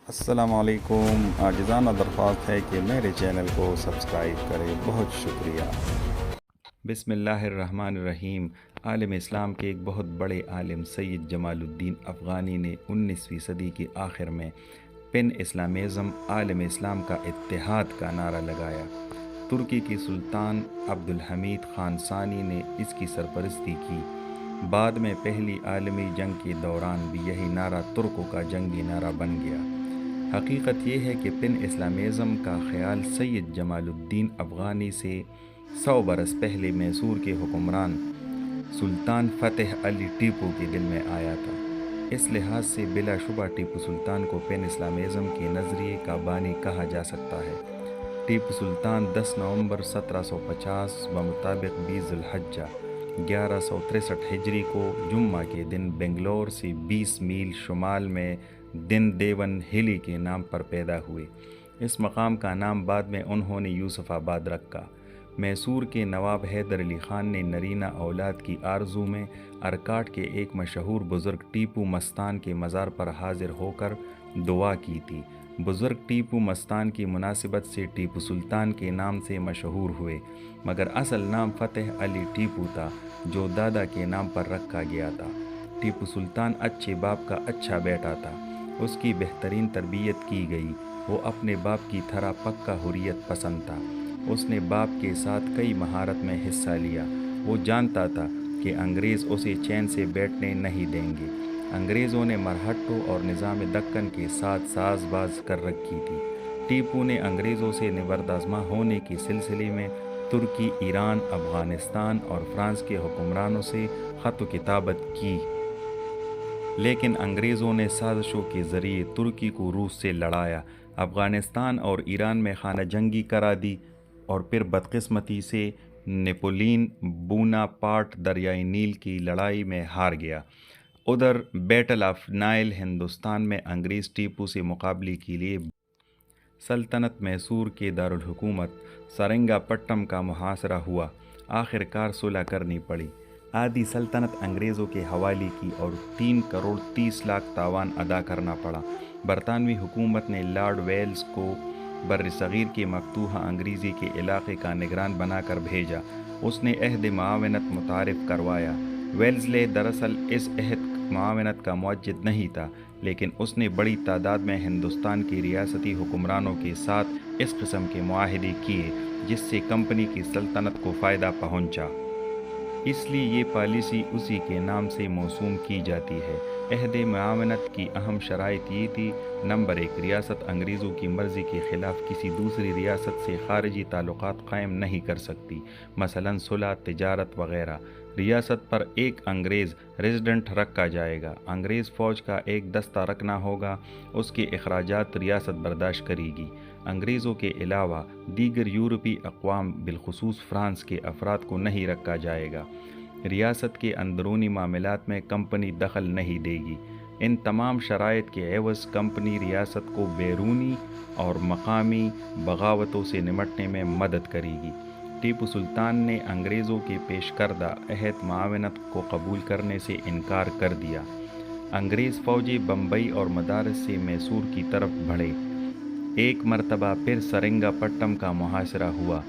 السلام علیکم، عاجزانہ درخواست ہے کہ میرے چینل کو سبسکرائب کریں، بہت شکریہ۔ بسم اللہ الرحمن الرحیم۔ عالم اسلام کے ایک بہت بڑے عالم سید جمال الدین افغانی نے 19ویں صدی کے آخر میں پین اسلامیزم، عالم اسلام کا اتحاد کا نعرہ لگایا۔ ترکی کے سلطان عبدالحمید خان ثانی نے اس کی سرپرستی کی۔ بعد میں پہلی عالمی جنگ کے دوران بھی یہی نعرہ ترکوں کا جنگی نعرہ بن گیا۔ حقیقت یہ ہے کہ پین اسلامیزم کا خیال سید جمال الدین افغانی سے 100 برس پہلے میسور کے حکمران سلطان فتح علی ٹیپو کے دل میں آیا تھا۔ اس لحاظ سے بلا شبہ ٹیپو سلطان کو پین اسلامیزم کے نظریے کا بانی کہا جا سکتا ہے۔ ٹیپو سلطان 10 نومبر 1750 بمطابق 20 ذی الحجہ 1163 ہجری کو جمعہ کے دن بنگلور سے 20 میل شمال میں دن دیون ہلی کے نام پر پیدا ہوئے۔ اس مقام کا نام بعد میں انہوں نے یوسف آباد رکھا۔ میسور کے نواب حیدر علی خان نے نرینہ اولاد کی آرزو میں ارکاٹ کے ایک مشہور بزرگ ٹیپو مستان کے مزار پر حاضر ہو کر دعا کی تھی۔ بزرگ ٹیپو مستان کی مناسبت سے ٹیپو سلطان کے نام سے مشہور ہوئے، مگر اصل نام فتح علی ٹیپو تھا جو دادا کے نام پر رکھا گیا تھا۔ ٹیپو سلطان اچھے باپ کا اچھا بیٹا تھا، اس کی بہترین تربیت کی گئی۔ وہ اپنے باپ کی طرح پکا حریت پسند تھا۔ اس نے باپ کے ساتھ کئی مہارت میں حصہ لیا۔ وہ جانتا تھا کہ انگریز اسے چین سے بیٹھنے نہیں دیں گے۔ انگریزوں نے مرہٹوں اور نظام دکن کے ساتھ ساز باز کر رکھی تھی۔ ٹیپو نے انگریزوں سے نبردآزما ہونے کے سلسلے میں ترکی، ایران، افغانستان اور فرانس کے حکمرانوں سے خط و کتابت کی، لیکن انگریزوں نے سازشوں کے ذریعے ترکی کو روس سے لڑایا، افغانستان اور ایران میں خانہ جنگی کرا دی اور پھر بدقسمتی سے نیپولین بوناپارٹ دریائے نیل کی لڑائی میں ہار گیا۔ ادھر بیٹل آف نائل ہندوستان میں انگریز ٹیپو سے مقابلے کے لیے سلطنت میسور کے دارالحکومت سرنگا پٹم کا محاصرہ ہوا۔ آخر کار صلح کرنی پڑی۔ آدھی سلطنت انگریزوں کے حوالے کی اور 3 کروڑ 30 لاکھ تاوان ادا کرنا پڑا۔ برطانوی حکومت نے لارڈ ویلز کو بر صغیر کے مفتوحہ انگریزی کے علاقے کا نگران بنا کر بھیجا۔ اس نے عہد معاونت متعارف کروایا۔ ویلزلے دراصل اس عہد معاونت کا موجد نہیں تھا، لیکن اس نے بڑی تعداد میں ہندوستان کے ریاستی حکمرانوں کے ساتھ اس قسم کے معاہدے کیے جس سے کمپنی کی سلطنت کو فائدہ پہنچا۔ اس لیے یہ پالیسی اسی کے نام سے موسوم کی جاتی ہے۔ عہد معاونت کی اہم شرائط یہ تھی: نمبر 1، ریاست انگریزوں کی مرضی کے خلاف کسی دوسری ریاست سے خارجی تعلقات قائم نہیں کر سکتی، مثلاً صلح، تجارت وغیرہ۔ ریاست پر ایک انگریز ریزیڈنٹ رکھا جائے گا۔ انگریز فوج کا ایک دستہ رکھنا ہوگا، اس کے اخراجات ریاست برداشت کرے گی۔ انگریزوں کے علاوہ دیگر یورپی اقوام بالخصوص فرانس کے افراد کو نہیں رکھا جائے گا۔ ریاست کے اندرونی معاملات میں کمپنی دخل نہیں دے گی۔ ان تمام شرائط کے عوض کمپنی ریاست کو بیرونی اور مقامی بغاوتوں سے نمٹنے میں مدد کرے گی۔ ٹیپو سلطان نے انگریزوں کے پیش کردہ عہد معاونت کو قبول کرنے سے انکار کر دیا۔ انگریز فوجی بمبئی اور مدارس سے میسور کی طرف بڑھے۔ ایک مرتبہ پھر سرنگا پٹم کا محاصرہ ہوا۔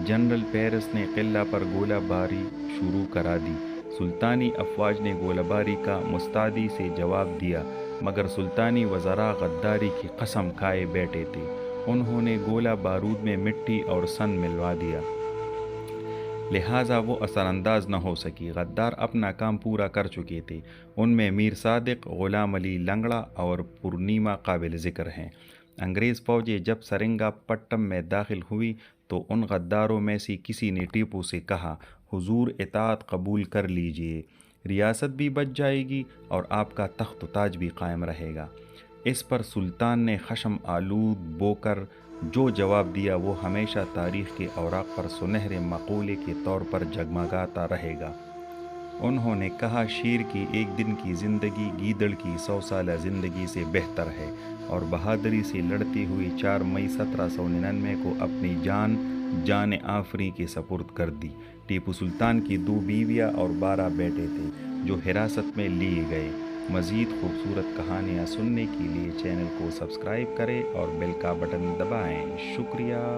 جنرل پیرس نے قلعہ پر گولہ باری شروع کرا دی۔ سلطانی افواج نے گولہ باری کا مستعدی سے جواب دیا، مگر سلطانی وزراء غداری کی قسم کھائے بیٹھے تھے۔ انہوں نے گولہ بارود میں مٹی اور سن ملوا دیا، لہٰذا وہ اثر انداز نہ ہو سکی۔ غدار اپنا کام پورا کر چکے تھے۔ ان میں میر صادق، غلام علی لنگڑا اور پورنیما قابل ذکر ہیں۔ انگریز فوجیں جب سرنگا پٹم میں داخل ہوئی تو ان غداروں میں سے کسی نے ٹیپو سے کہا، حضور اطاعت قبول کر لیجئے، ریاست بھی بچ جائے گی اور آپ کا تخت و تاج بھی قائم رہے گا۔ اس پر سلطان نے خشم آلود بو کر جو جواب دیا وہ ہمیشہ تاریخ کے اوراق پر سنہرے مقولے کے طور پر جگمگاتا رہے گا۔ انہوں نے کہا، شیر کی ایک دن کی زندگی گیدڑ کی 100 سالہ زندگی سے بہتر ہے، اور بہادری سے لڑتے ہوئے 4 مئی 1799 کو اپنی جان آفری کے سپرد کر دی۔ ٹیپو سلطان کی 2 بیویاں اور 12 بیٹے تھے جو حراست میں لیے گئے۔ مزید خوبصورت کہانیاں سننے کے لیے چینل کو سبسکرائب کریں اور بیل کا بٹن دبائیں۔ شکریہ۔